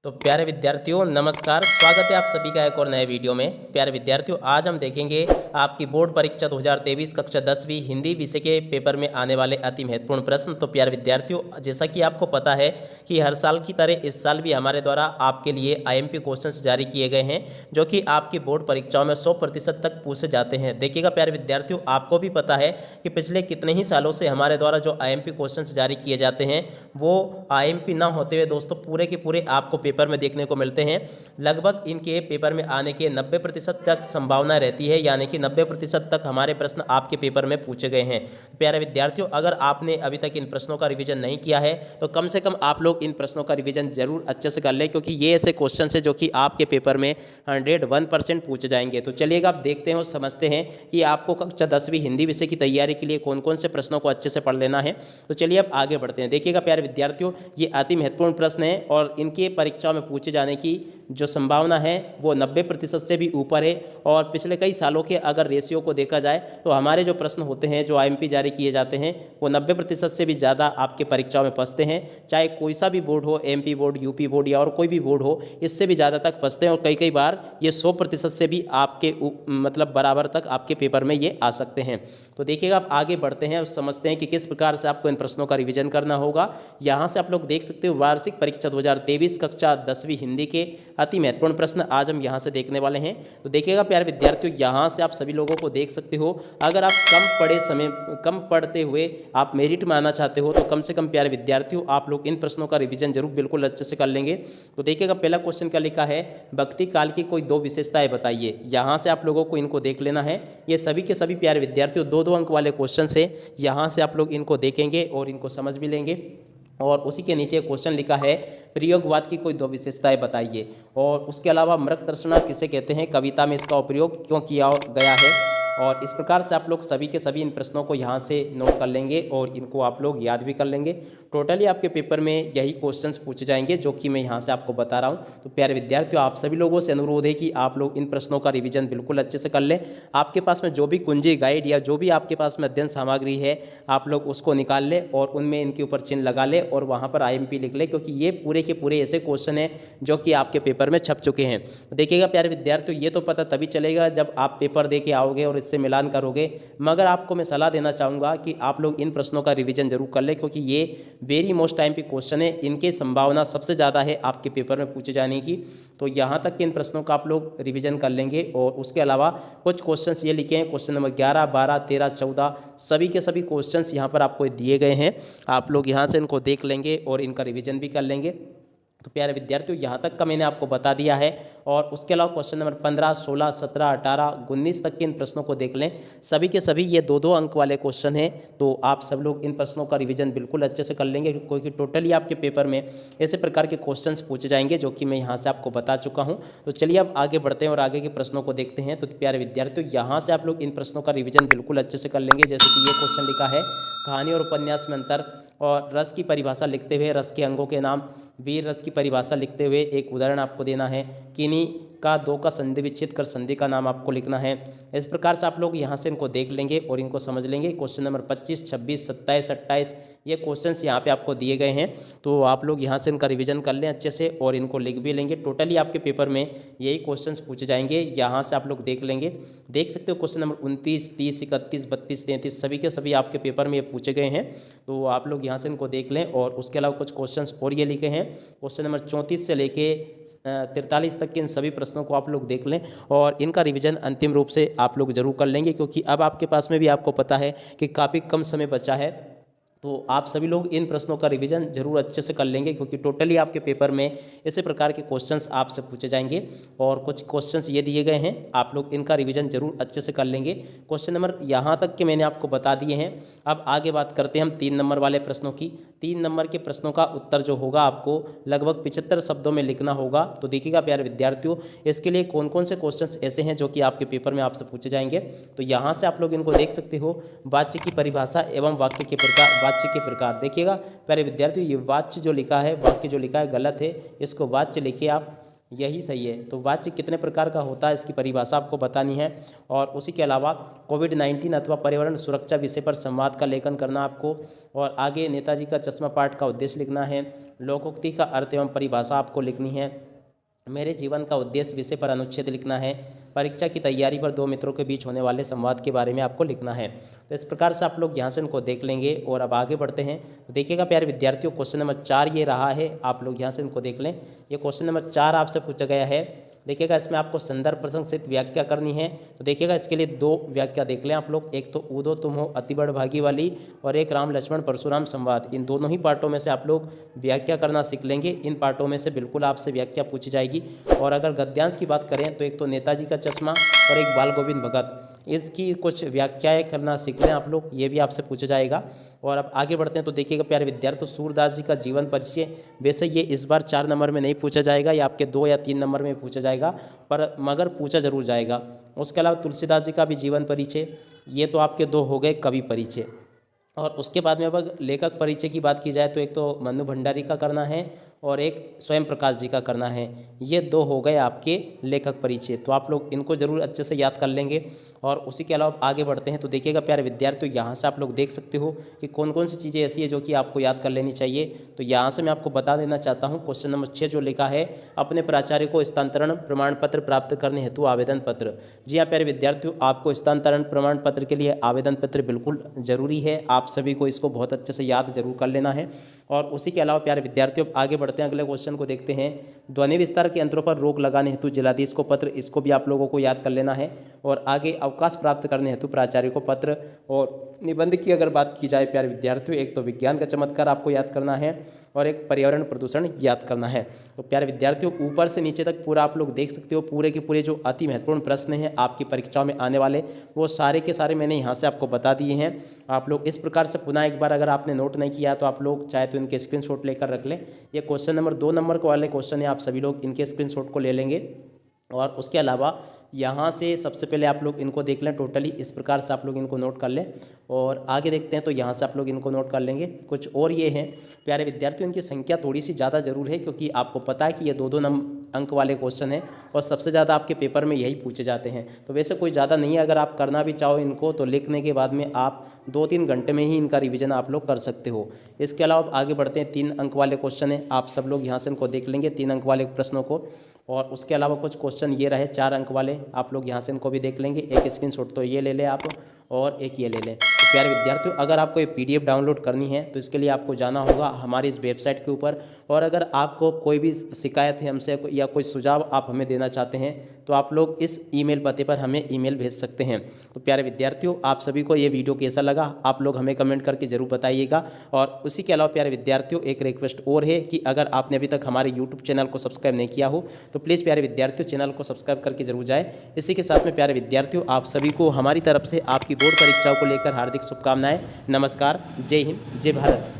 तो प्यारे विद्यार्थियों नमस्कार, स्वागत है आप सभी का एक और नए वीडियो में। प्यारे विद्यार्थियों, आज हम देखेंगे आपकी बोर्ड परीक्षा 2023 कक्षा 10वीं हिंदी विषय के पेपर में आने वाले अति महत्वपूर्ण प्रश्न। तो प्यारे विद्यार्थियों, जैसा कि आपको पता है कि हर साल की तरह इस साल भी हमारे द्वारा आपके लिए IMP क्वेश्चंस जारी किए गए हैं, जो कि आपकी बोर्ड परीक्षाओं में 100% तक पूछे जाते हैं। देखिएगा प्यारे विद्यार्थियों, आपको भी पता है कि पिछले कितने ही सालों से हमारे द्वारा जो IMP क्वेश्चंस जारी किए जाते हैं वो IMP ना होते हुए दोस्तों पूरे के पूरे आपको पेपर में देखने को मिलते हैं। लगभग इनके पेपर में आने के 90% तक संभावना रहती है, यानी कि 90% तक हमारे प्रश्न आपके पेपर में पूछे गए हैं। प्यारे विद्यार्थियों, अगर आपने अभी तक इन प्रश्नों का रिवीजन नहीं किया है तो कम से कम आप लोग इन प्रश्नों का रिवीजन जरूर अच्छे से कर लें, क्योंकि ये ऐसे क्वेश्चन है जो कि आपके पेपर में 101% पूछे जाएंगे। तो चलिएगा आप देखते हैं और समझते हैं कि आपको कक्षा 10वीं हिंदी विषय की तैयारी के लिए कौन कौन से प्रश्नों को अच्छे से पढ़ लेना है। तो चलिए अब आगे बढ़ते हैं। देखिएगा प्यारे विद्यार्थियों, ये अति महत्वपूर्ण प्रश्न है और इनके परीक्षा में पूछे जाने की जो संभावना है वो 90% से भी ऊपर है। और पिछले कई सालों के अगर रेशियो को देखा जाए तो हमारे जो प्रश्न होते हैं, जो IMP जारी किए जाते हैं, वो 90% से भी ज़्यादा आपके परीक्षाओं में फंसते हैं। चाहे कोई सा भी बोर्ड हो, MP बोर्ड, UP बोर्ड या और कोई भी बोर्ड हो, इससे भी ज़्यादा तक फंसते हैं। और कई कई बार ये 100% से भी आपके मतलब बराबर तक आपके पेपर में ये आ सकते हैं। तो देखिएगा आप आगे बढ़ते हैं और समझते हैं कि किस प्रकार से आपको इन प्रश्नों का रिवीजन करना होगा। यहाँ से आप लोग देख सकते हो वार्षिक परीक्षा 2023 कक्षा 10वीं हिंदी के अति महत्वपूर्ण प्रश्न आज हम यहाँ से देखने वाले हैं। तो देखिएगा प्यारे विद्यार्थियों, यहाँ से आप सभी लोगों को देख सकते हो। अगर आप कम पढ़ते हुए आप मेरिट में आना चाहते हो तो कम से कम प्यारे विद्यार्थियों आप लोग इन प्रश्नों का रिवीजन जरूर बिल्कुल अच्छे से कर लेंगे। तो देखिएगा पहला क्वेश्चन क्या लिखा है, भक्ति काल की कोई दो विशेषताएं बताइए। यहाँ से आप लोगों को इनको देख लेना है। ये सभी के सभी प्यारे विद्यार्थियों 2-2 अंक वाले क्वेश्चन है। यहाँ से आप लोग इनको देखेंगे और इनको समझ भी लेंगे। और उसी के नीचे क्वेश्चन लिखा है, प्रयोगवाद की कोई दो विशेषताएं बताइए। और उसके अलावा मृग दर्शना किसे कहते हैं, कविता में इसका उपयोग क्यों किया गया है। और इस प्रकार से आप लोग सभी के सभी इन प्रश्नों को यहाँ से नोट कर लेंगे और इनको आप लोग याद भी कर लेंगे। टोटली आपके पेपर में यही क्वेश्चंस पूछे जाएंगे जो कि मैं यहाँ से आपको बता रहा हूँ। तो प्यारे विद्यार्थियों, आप सभी लोगों से अनुरोध है कि आप लोग इन प्रश्नों का रिवीजन बिल्कुल अच्छे से कर लें। आपके पास में जो भी कुंजी गाइड या जो भी आपके पास में अध्ययन सामग्री है आप लोग उसको निकाल लें और उनमें इनके ऊपर चिन्ह लगा लें और वहाँ पर IMP लिख लें, क्योंकि ये पूरे के पूरे ऐसे क्वेश्चन हैं जो कि आपके पेपर में छप चुके हैं। देखिएगा प्यारे विद्यार्थियों, ये तो पता तभी चलेगा जब आप पेपर दे के आओगे और इससे मिलान करोगे। मगर आपको मैं सलाह देना चाहूँगा कि आप लोग इन प्रश्नों का रिवीजन जरूर कर लें, क्योंकि ये वेरी मोस्ट IMP क्वेश्चन है। इनके संभावना सबसे ज़्यादा है आपके पेपर में पूछे जाने की। तो यहाँ तक के इन प्रश्नों का आप लोग रिवीजन कर लेंगे। और उसके अलावा कुछ क्वेश्चंस ये लिखे हैं, क्वेश्चन नंबर 11, 12, 13, 14 सभी के सभी क्वेश्चंस यहाँ पर आपको दिए गए हैं। आप लोग यहाँ से इनको देख लेंगे और इनका रिवीजन भी कर लेंगे। तो प्यारे विद्यार्थियों, यहाँ तक का मैंने आपको बता दिया है। और उसके अलावा क्वेश्चन नंबर 15, 16, 17, 18, 19 तक के इन प्रश्नों को देख लें। सभी के सभी ये 2-2 अंक वाले क्वेश्चन हैं। तो आप सब लोग इन प्रश्नों का रिवीजन बिल्कुल अच्छे से कर लेंगे, क्योंकि टोटली आपके पेपर में ऐसे प्रकार के क्वेश्चंस पूछे जाएंगे जो कि मैं यहाँ से आपको बता चुका हूँ। तो चलिए अब आगे बढ़ते हैं और आगे के प्रश्नों को देखते हैं। तो प्यारे विद्यार्थियों, यहाँ से आप लोग इन प्रश्नों का रिवीजन बिल्कुल अच्छे से कर लेंगे। जैसे कि ये क्वेश्चन लिखा है, कहानी और उपन्यास में अंतर। और रस की परिभाषा लिखते हुए रस के अंगों के नाम। वीर रस की परिभाषा लिखते हुए एक उदाहरण आपको देना है। किन्हीं का दो का संधि विच्छेद कर संधि का नाम आपको लिखना है। इस प्रकार से आप लोग यहाँ से इनको देख लेंगे और इनको समझ लेंगे। क्वेश्चन नंबर 25, 26, 27, 28 ये क्वेश्चंस यहाँ पे आपको दिए गए हैं। तो आप लोग यहाँ से इनका रिवीजन कर लें अच्छे से और इनको लिख भी लेंगे। टोटली आपके पेपर में यही क्वेश्चंस पूछे जाएंगे, यहाँ से आप लोग देख लेंगे। देख सकते हो क्वेश्चन नंबर 29, 30, 31, 32, 33 सभी के सभी आपके पेपर में ये पूछे गए हैं। तो आप लोग यहाँ से इनको देख लें। और उसके अलावा कुछ क्वेश्चंस और ये लिखे हैं, क्वेश्चन नंबर 34 से लेके 43 तक के इन सभी प्रश्नों को आप लोग देख लें और इनका रिवीजन अंतिम रूप से आप लोग जरूर कर लेंगे, क्योंकि अब आपके पास में भी आपको पता है कि काफ़ी कम समय बचा है। तो आप सभी लोग इन प्रश्नों का रिवीजन जरूर अच्छे से कर लेंगे, क्योंकि टोटली आपके पेपर में इसी प्रकार के क्वेश्चंस आपसे पूछे जाएंगे। और कुछ क्वेश्चंस ये दिए गए हैं, आप लोग इनका रिवीजन जरूर अच्छे से कर लेंगे। क्वेश्चन नंबर यहाँ तक के मैंने आपको बता दिए हैं। अब आगे बात करते हैं हम 3 नंबर वाले प्रश्नों की। 3 नंबर के प्रश्नों का उत्तर जो होगा आपको लगभग 75 शब्दों में लिखना होगा। तो देखिएगा प्यारे विद्यार्थियों, इसके लिए कौन कौन से क्वेश्चंस ऐसे हैं जो कि आपके पेपर में आपसे पूछे जाएंगे। तो यहाँ से आप लोग इनको देख सकते हो, वाच्य की परिभाषा एवं वाक्य के प्रकार। वाच्य के प्रकार देखिएगा प्यारे विद्यार्थियों, ये वाच्य जो लिखा है, वाक्य जो लिखा है गलत है, इसको वाच्य लिखिए आप। यही सही है। तो वाच्य कितने प्रकार का होता है इसकी परिभाषा आपको बतानी है। और उसी के अलावा कोविड-19 अथवा पर्यावरण सुरक्षा विषय पर संवाद का लेखन करना आपको। और आगे नेताजी का चश्मा पाठ का उद्देश्य लिखना है। लोकोक्ति का अर्थ एवं परिभाषा आपको लिखनी है। मेरे जीवन का उद्देश्य विषय पर अनुच्छेद लिखना है। परीक्षा की तैयारी पर दो मित्रों के बीच होने वाले संवाद के बारे में आपको लिखना है। तो इस प्रकार से आप लोग यहाँ से इनको देख लेंगे। और अब आगे बढ़ते हैं। तो देखिएगा प्यारे विद्यार्थियों, क्वेश्चन नंबर 4 ये रहा है, आप लोग यहाँ से इनको देख लें। ये क्वेश्चन नंबर 4 आपसे पूछा गया है। देखिएगा इसमें आपको संदर्भ प्रसंग सहित व्याख्या करनी है। तो देखिएगा इसके लिए 2 व्याख्या देख लें आप लोग। एक तो ऊदो तुम हो अति बड़ भागी वाली, और एक राम लक्ष्मण परशुराम संवाद। इन दोनों ही पार्टों में से आप लोग व्याख्या करना सीख लेंगे। इन पार्टों में से बिल्कुल आपसे व्याख्या पूछी जाएगी। और अगर गद्यांश की बात करें तो एक तो नेताजी का चश्मा और एक बाल गोविंद भगत, इसकी कुछ व्याख्याएं करना सीख लें आप लोग, ये भी आपसे पूछा जाएगा। और अब आगे बढ़ते हैं। तो देखिएगा प्यारे विद्यार्थी, सूरदास जी का जीवन परिचय, वैसे ये इस बार 4 नंबर में नहीं पूछा जाएगा, ये आपके 2 या 3 नंबर में पूछा जाएगा, पर मगर पूछा जरूर जाएगा। उसके अलावा तुलसीदास जी का भी जीवन परिचय, ये तो आपके 2 हो गए कवि परिचय। और उसके बाद में अब लेखक परिचय की बात की जाए तो एक तो मनु भंडारी का करना है और एक स्वयं प्रकाश जी का करना है। ये 2 हो गए आपके लेखक परिचय। तो आप लोग इनको जरूर अच्छे से याद कर लेंगे। और उसी के अलावा आगे बढ़ते हैं। तो देखिएगा प्यारे विद्यार्थियों, यहाँ से आप लोग देख सकते हो कि कौन कौन सी चीज़ें ऐसी है जो कि आपको याद कर लेनी चाहिए। तो यहाँ से मैं आपको बता देना चाहता हूँ, क्वेश्चन नंबर 6 जो लिखा है, अपने प्राचार्य को स्थानांतरण प्रमाण पत्र प्राप्त करने हेतु आवेदन पत्र। जी हाँ प्यारे विद्यार्थियों, आपको स्थानांतरण प्रमाण पत्र के लिए आवेदन पत्र बिल्कुल जरूरी है। आप सभी को इसको बहुत अच्छे से याद जरूर कर लेना है। और उसी के अलावा प्यारे विद्यार्थियों आगे बढ़ते हैं, अगले क्वेश्चन को देखते हैं। ध्वनि विस्तार के यंत्रों पर रोक लगाने हेतु जिलाधीश को पत्र, इसको भी आप लोगों को याद कर लेना है। और आगे अवकाश प्राप्त करने हेतु प्राचार्य को पत्र। और निबंध की अगर बात की जाए प्यारे विद्यार्थियों, एक तो विज्ञान का चमत्कार आपको याद करना है और एक पर्यावरण प्रदूषण याद करना है। तो प्यारे विद्यार्थियों, ऊपर से नीचे तक पूरा आप लोग देख सकते हो, पूरे के पूरे जो अति महत्वपूर्ण प्रश्न हैं आपकी परीक्षाओं में आने वाले, वो सारे के सारे मैंने यहाँ से आपको बता दिए हैं। आप लोग इस प्रकार से पुनः एक बार अगर आपने नोट नहीं किया तो आप लोग चाहे तो इनके स्क्रीनशॉट लेकर रख लें। ये क्वेश्चन नंबर 2 नंबर के वाले क्वेश्चन है, आप सभी लोग इनके स्क्रीनशॉट को ले लेंगे। और उसके अलावा यहाँ से सबसे पहले आप लोग इनको देख लें, टोटली इस प्रकार से आप लोग इनको नोट कर लें। और आगे देखते हैं। तो यहाँ से आप लोग इनको नोट कर लेंगे। कुछ और ये हैं प्यारे विद्यार्थियों, इनकी संख्या थोड़ी सी ज़्यादा जरूर है, क्योंकि आपको पता है कि ये 2-2 अंक वाले क्वेश्चन हैं और सबसे ज़्यादा आपके पेपर में यही पूछे जाते हैं। तो वैसे कोई ज़्यादा नहीं है, अगर आप करना भी चाहो इनको तो लिखने के बाद में आप 2-3 घंटे में ही इनका रिवीजन आप लोग कर सकते हो। इसके अलावा आगे बढ़ते हैं। 3 अंक वाले क्वेश्चन हैं, आप सब लोग यहाँ से इनको देख लेंगे, 3 अंक वाले प्रश्नों को। और उसके अलावा कुछ क्वेश्चन ये रहे 4 अंक वाले, आप लोग यहाँ से इनको भी देख लेंगे। एक स्क्रीनशॉट तो ये ले लें आप और एक ये ले लें। तो प्यारे विद्यार्थियों, अगर आपको ये PDF डाउनलोड करनी है तो इसके लिए आपको जाना होगा हमारी इस वेबसाइट के ऊपर। और अगर आपको कोई भी शिकायत है हमसे या कोई सुझाव आप हमें देना चाहते हैं तो आप लोग इस ईमेल पते पर हमें ईमेल भेज सकते हैं। तो प्यारे विद्यार्थियों, आप सभी को ये वीडियो कैसा लगा आप लोग हमें कमेंट करके ज़रूर बताइएगा। और उसी के अलावा प्यारे विद्यार्थियों, एक रिक्वेस्ट और है कि अगर आपने अभी तक हमारे यूट्यूब चैनल को सब्सक्राइब नहीं किया हो तो प्लीज़ प्यारे विद्यार्थियों चैनल को सब्सक्राइब करके जरूर जाए। इसी के साथ में प्यारे विद्यार्थियों, आप सभी को हमारी तरफ से आपकी बोर्ड परीक्षाओं को लेकर हार्दिक शुभकामनाएं। नमस्कार, जय हिंद, जय भारत।